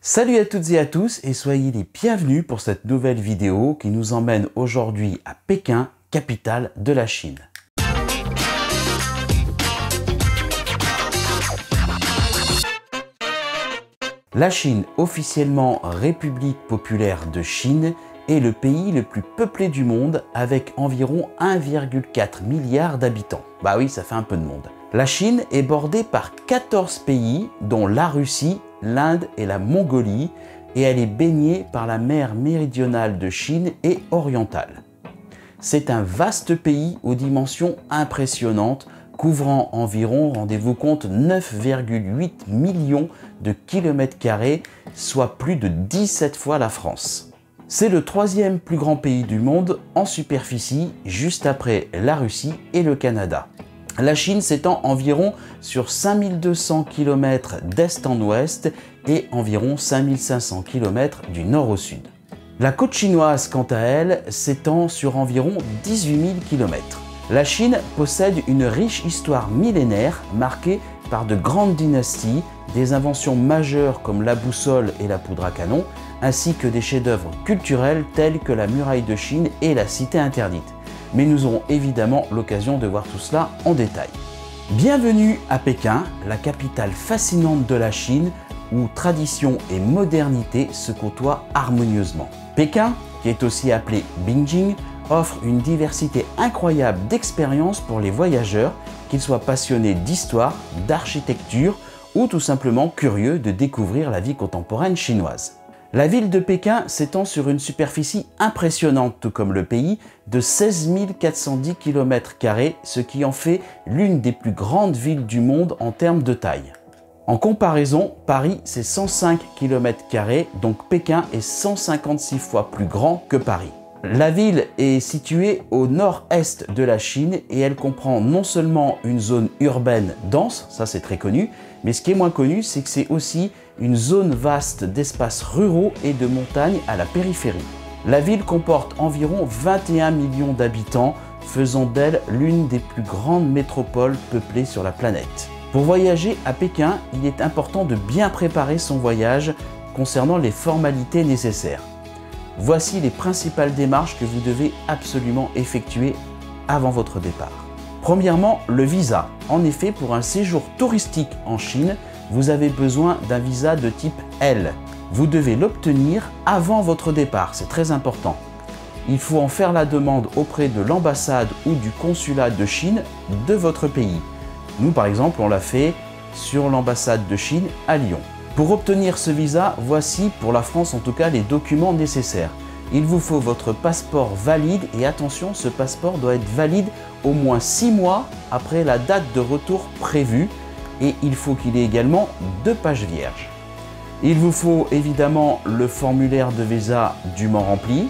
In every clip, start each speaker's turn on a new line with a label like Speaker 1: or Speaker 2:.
Speaker 1: Salut à toutes et à tous et soyez les bienvenus pour cette nouvelle vidéo qui nous emmène aujourd'hui à Pékin, capitale de la Chine. La Chine, officiellement République populaire de Chine, est le pays le plus peuplé du monde avec environ 1,4 milliard d'habitants. Bah oui, ça fait un peu de monde. La Chine est bordée par 14 pays, dont la Russie, l'Inde et la Mongolie, et elle est baignée par la mer méridionale de Chine et orientale. C'est un vaste pays aux dimensions impressionnantes, couvrant environ, rendez-vous compte, 9,8 millions de kilomètres carrés, soit plus de 17 fois la France. C'est le troisième plus grand pays du monde en superficie, juste après la Russie et le Canada. La Chine s'étend environ sur 5200 km d'est en ouest et environ 5500 km du nord au sud. La côte chinoise, quant à elle, s'étend sur environ 18 000 km. La Chine possède une riche histoire millénaire marquée par de grandes dynasties, des inventions majeures comme la boussole et la poudre à canon, ainsi que des chefs-d'œuvre culturels tels que la muraille de Chine et la cité interdite. Mais nous aurons évidemment l'occasion de voir tout cela en détail. Bienvenue à Pékin, la capitale fascinante de la Chine, où tradition et modernité se côtoient harmonieusement. Pékin, qui est aussi appelé Beijing, offre une diversité incroyable d'expériences pour les voyageurs, qu'ils soient passionnés d'histoire, d'architecture ou tout simplement curieux de découvrir la vie contemporaine chinoise. La ville de Pékin s'étend sur une superficie impressionnante, tout comme le pays, de 16 410 km², ce qui en fait l'une des plus grandes villes du monde en termes de taille. En comparaison, Paris c'est 105 km², donc Pékin est 156 fois plus grand que Paris. La ville est située au nord-est de la Chine et elle comprend non seulement une zone urbaine dense, ça c'est très connu, mais ce qui est moins connu, c'est que c'est aussi une zone vaste d'espaces ruraux et de montagnes à la périphérie. La ville comporte environ 21 millions d'habitants, faisant d'elle l'une des plus grandes métropoles peuplées sur la planète. Pour voyager à Pékin, il est important de bien préparer son voyage concernant les formalités nécessaires. Voici les principales démarches que vous devez absolument effectuer avant votre départ. Premièrement, le visa. En effet, pour un séjour touristique en Chine, vous avez besoin d'un visa de type L. Vous devez l'obtenir avant votre départ, c'est très important. Il faut en faire la demande auprès de l'ambassade ou du consulat de Chine de votre pays. Nous, par exemple, on l'a fait sur l'ambassade de Chine à Lyon. Pour obtenir ce visa, voici pour la France en tout cas les documents nécessaires. Il vous faut votre passeport valide et attention, ce passeport doit être valide au moins 6 mois après la date de retour prévue et il faut qu'il ait également 2 pages vierges. Il vous faut évidemment le formulaire de visa dûment rempli,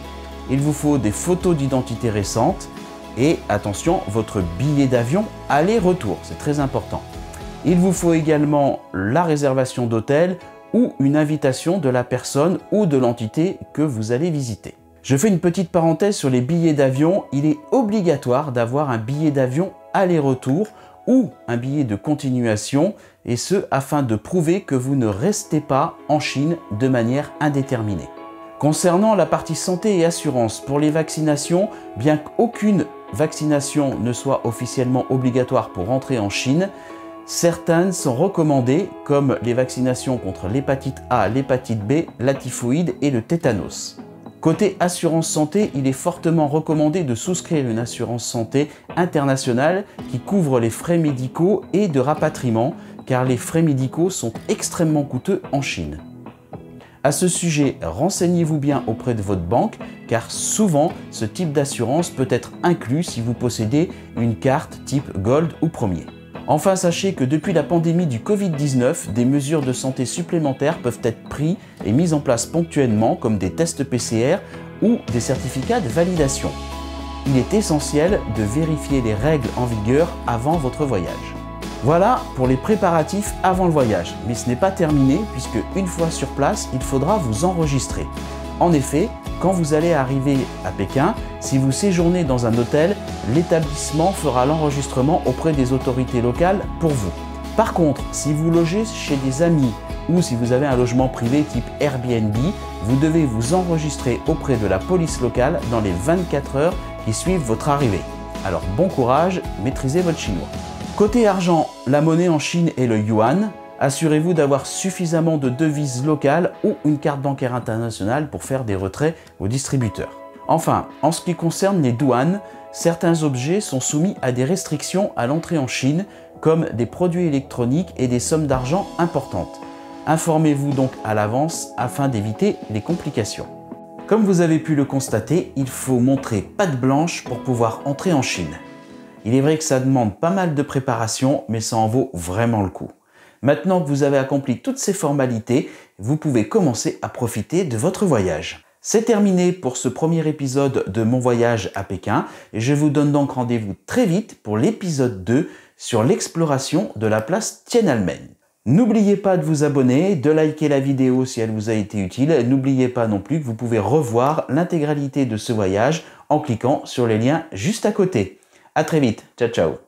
Speaker 1: il vous faut des photos d'identité récentes et attention, votre billet d'avion aller-retour, c'est très important. Il vous faut également la réservation d'hôtel ou une invitation de la personne ou de l'entité que vous allez visiter. Je fais une petite parenthèse sur les billets d'avion. Il est obligatoire d'avoir un billet d'avion aller-retour ou un billet de continuation, et ce afin de prouver que vous ne restez pas en Chine de manière indéterminée. Concernant la partie santé et assurance, pour les vaccinations, bien qu'aucune vaccination ne soit officiellement obligatoire pour rentrer en Chine, certaines sont recommandées comme les vaccinations contre l'hépatite A, l'hépatite B, la typhoïde et le tétanos. Côté assurance santé, il est fortement recommandé de souscrire une assurance santé internationale qui couvre les frais médicaux et de rapatriement car les frais médicaux sont extrêmement coûteux en Chine. À ce sujet, renseignez-vous bien auprès de votre banque car souvent ce type d'assurance peut être inclus si vous possédez une carte type Gold ou Premier. Enfin, sachez que depuis la pandémie du Covid-19, des mesures de santé supplémentaires peuvent être prises et mises en place ponctuellement comme des tests PCR ou des certificats de validation. Il est essentiel de vérifier les règles en vigueur avant votre voyage. Voilà pour les préparatifs avant le voyage, mais ce n'est pas terminé puisque une fois sur place, il faudra vous enregistrer. En effet, quand vous allez arriver à Pékin, si vous séjournez dans un hôtel, l'établissement fera l'enregistrement auprès des autorités locales pour vous. Par contre, si vous logez chez des amis Ou si vous avez un logement privé type Airbnb, vous devez vous enregistrer auprès de la police locale dans les 24 heures qui suivent votre arrivée. Alors bon courage, maîtrisez votre chinois. Côté argent, la monnaie en Chine est le yuan. Assurez-vous d'avoir suffisamment de devises locales ou une carte bancaire internationale pour faire des retraits au distributeur. Enfin, en ce qui concerne les douanes, certains objets sont soumis à des restrictions à l'entrée en Chine, comme des produits électroniques et des sommes d'argent importantes. Informez-vous donc à l'avance afin d'éviter les complications. Comme vous avez pu le constater, il faut montrer patte blanche pour pouvoir entrer en Chine. Il est vrai que ça demande pas mal de préparation, mais ça en vaut vraiment le coup. Maintenant que vous avez accompli toutes ces formalités, vous pouvez commencer à profiter de votre voyage. C'est terminé pour ce premier épisode de mon voyage à Pékin et je vous donne donc rendez-vous très vite pour l'épisode 2 sur l'exploration de la place Tiananmen. N'oubliez pas de vous abonner, de liker la vidéo si elle vous a été utile. N'oubliez pas non plus que vous pouvez revoir l'intégralité de ce voyage en cliquant sur les liens juste à côté. À très vite, ciao ciao.